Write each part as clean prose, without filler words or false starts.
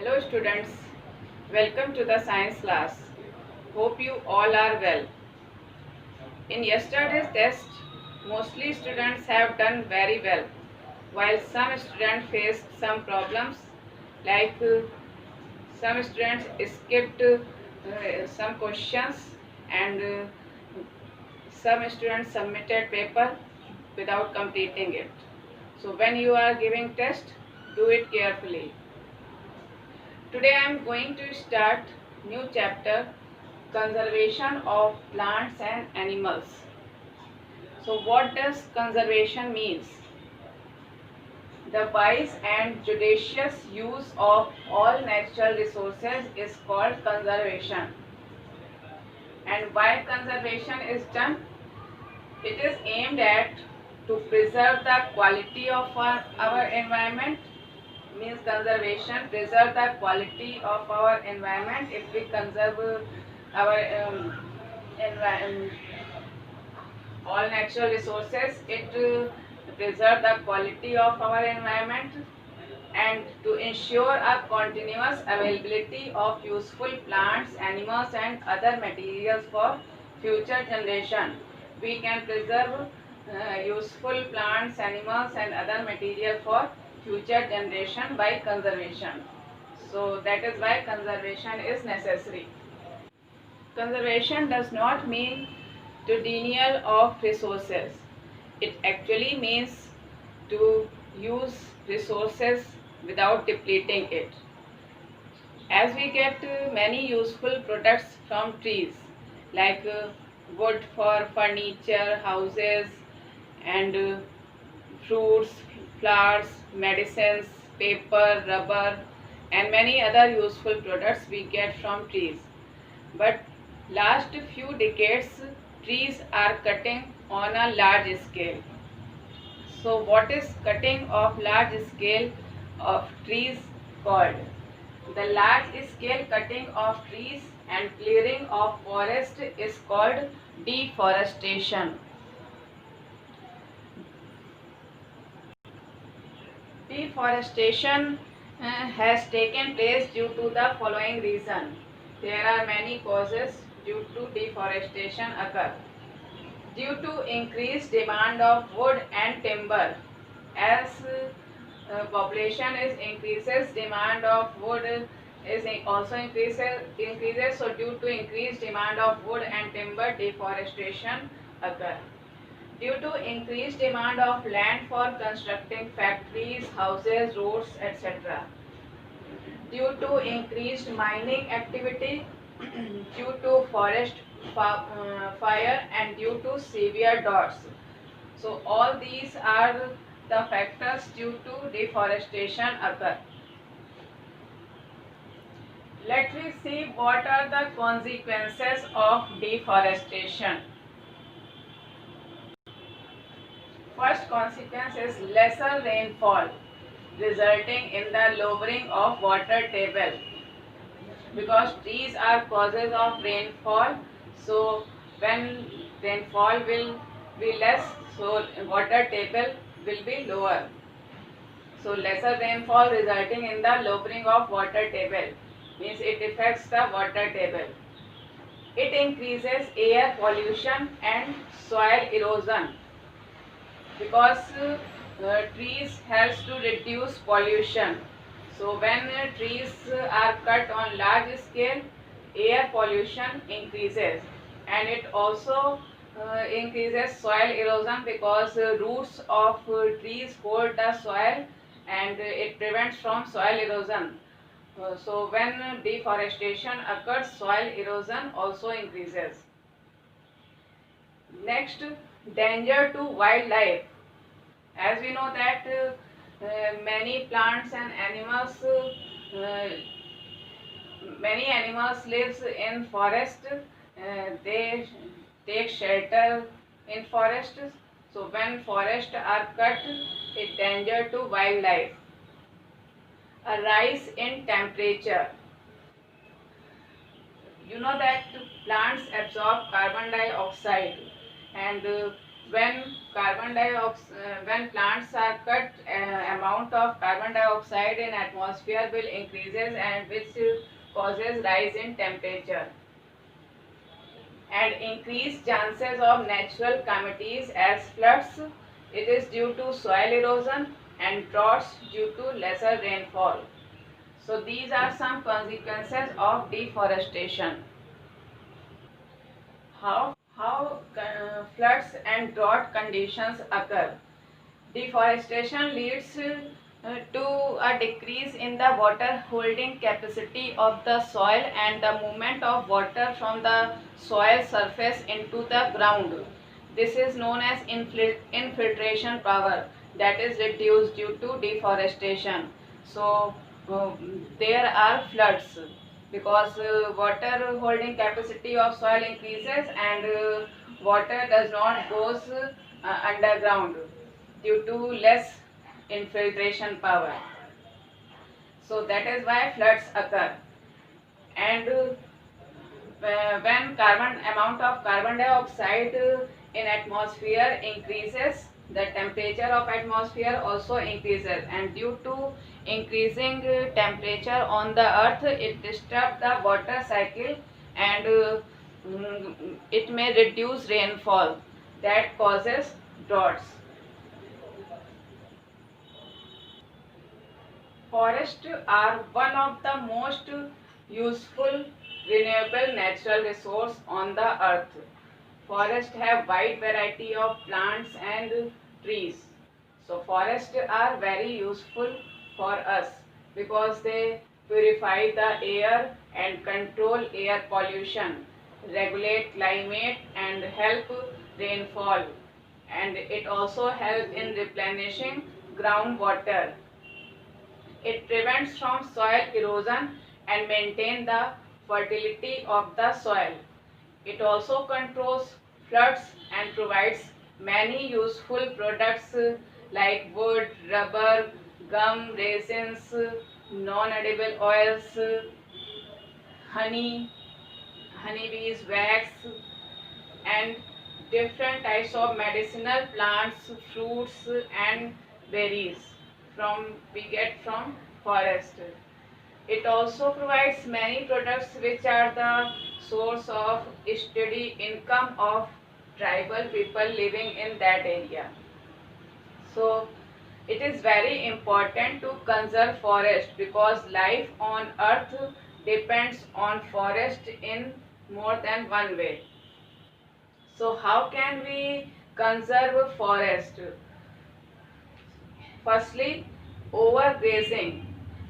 Hello students, welcome to the science class. Hope you all are well. In yesterday's test, mostly students have done very well, while some students faced some problems like some students skipped some questions and some students submitted paper without completing it. So when you are giving test, do it carefully. Today I am going to start new chapter, conservation of plants and animals. So what does conservation means? The wise and judicious use of all natural resources is called conservation. And why conservation is done? It is aimed at to preserve the quality of our environment, means conservation preserve the quality of our environment. If we conserve our all natural resources, it preserve the quality of our environment, and to ensure a continuous availability of useful plants, animals and other materials for future generation. We can preserve useful plants, animals and other material for future generation by conservation. So that is why conservation is necessary. Conservation does not mean to denial of resources. It actually means to use resources without depleting it. As we get many useful products from trees, like wood for furniture, houses, and fruits, flowers, medicines, paper, rubber, and many other useful products we get from trees. But last few decades, trees are cutting on a large scale. So what is cutting of large scale of trees called? The large scale cutting of trees and clearing of forest is called deforestation. Deforestation has taken place due to the following reason. There are many causes due to deforestation occur. Due to increased demand of wood and timber, as population is increases, demand of wood is also increases. So due to increased demand of wood and timber, deforestation occur. Due to increased demand of land for constructing factories, houses, roads, etc. Due to increased mining activity, due to forest fire, and due to severe droughts. So all these are the factors due to deforestation occur. Let me see what are the consequences of deforestation. First consequence is lesser rainfall, resulting in the lowering of water table, because trees are causes of rainfall. So when rainfall will be less, so water table will be lower. So lesser rainfall resulting in the lowering of water table, means it affects the water table. It increases air pollution and soil erosion, because trees helps to reduce pollution. So when trees are cut on large scale, air pollution increases, and it also increases soil erosion, because roots of trees hold the soil, and it prevents from soil erosion. So when deforestation occurs, soil erosion also increases. Next, danger to wildlife. As we know that many plants and animals, many animals lives in forest. They take shelter in forest. So when forests are cut, it danger to wildlife. A rise in temperature. You know that plants absorb carbon dioxide, and When plants are cut, amount of carbon dioxide in atmosphere will increases, and which causes rise in temperature and increased chances of natural calamities as floods. It is due to soil erosion and droughts due to lesser rainfall. So these are some consequences of deforestation. How floods and drought conditions occur? Deforestation leads to a decrease in the water holding capacity of the soil and the movement of water from the soil surface into the ground. This is known as infiltration power, that is reduced due to deforestation. So there are floods because water holding capacity of soil increases, and water does not goes underground due to less infiltration power. So that is why floods occur. And when carbon amount of carbon dioxide in atmosphere increases, the temperature of atmosphere also increases, and due to increasing temperature on the earth, it disturbs the water cycle, and it may reduce rainfall, that causes droughts. Forests are one of the most useful renewable natural resource on the earth. Forests have wide variety of plants and trees. So forests are very useful for us because they purify the air and control air pollution, regulate climate and help rainfall, and it also help in replenishing groundwater. It prevents from soil erosion and maintain the fertility of the soil. It also controls floods and provides many useful products like wood, rubber, gum, resins, non-edible oils, honey, honeybees wax, and different types of medicinal plants, fruits, and berries from we get from forest. It also provides many products which are the source of steady income of tribal people living in that area. So it is very important to conserve forest because life on earth depends on forest in more than one way. So how can we conserve forest? Firstly, overgrazing.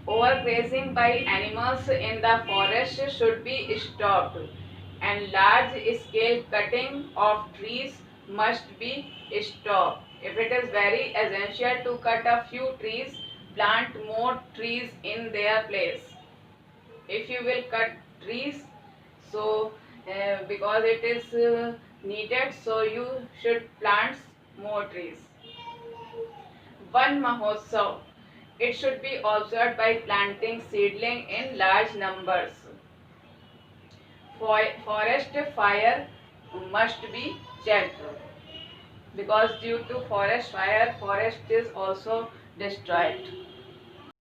Overgrazing by animals in the forest should be stopped, and large-scale cutting of trees must be stopped. If it is very essential to cut a few trees, plant more trees in their place. If you will cut trees, so because it is needed, so you should plant more trees. One Mahotsav. It should be observed by planting seedling in large numbers. Forest fire must be checked because due to forest fire, forest is also destroyed.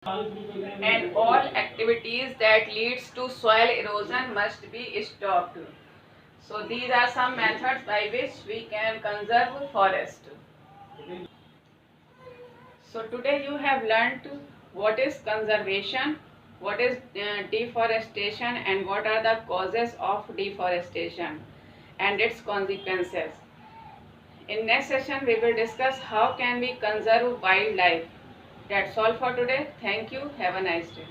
And all activities that leads to soil erosion must be stopped. So these are some methods by which we can conserve forest. So today you have learnt what is conservation, what is deforestation, and what are the causes of deforestation and its consequences. In next session we will discuss how can we conserve wildlife. That's all for today. Thank you. Have a nice day.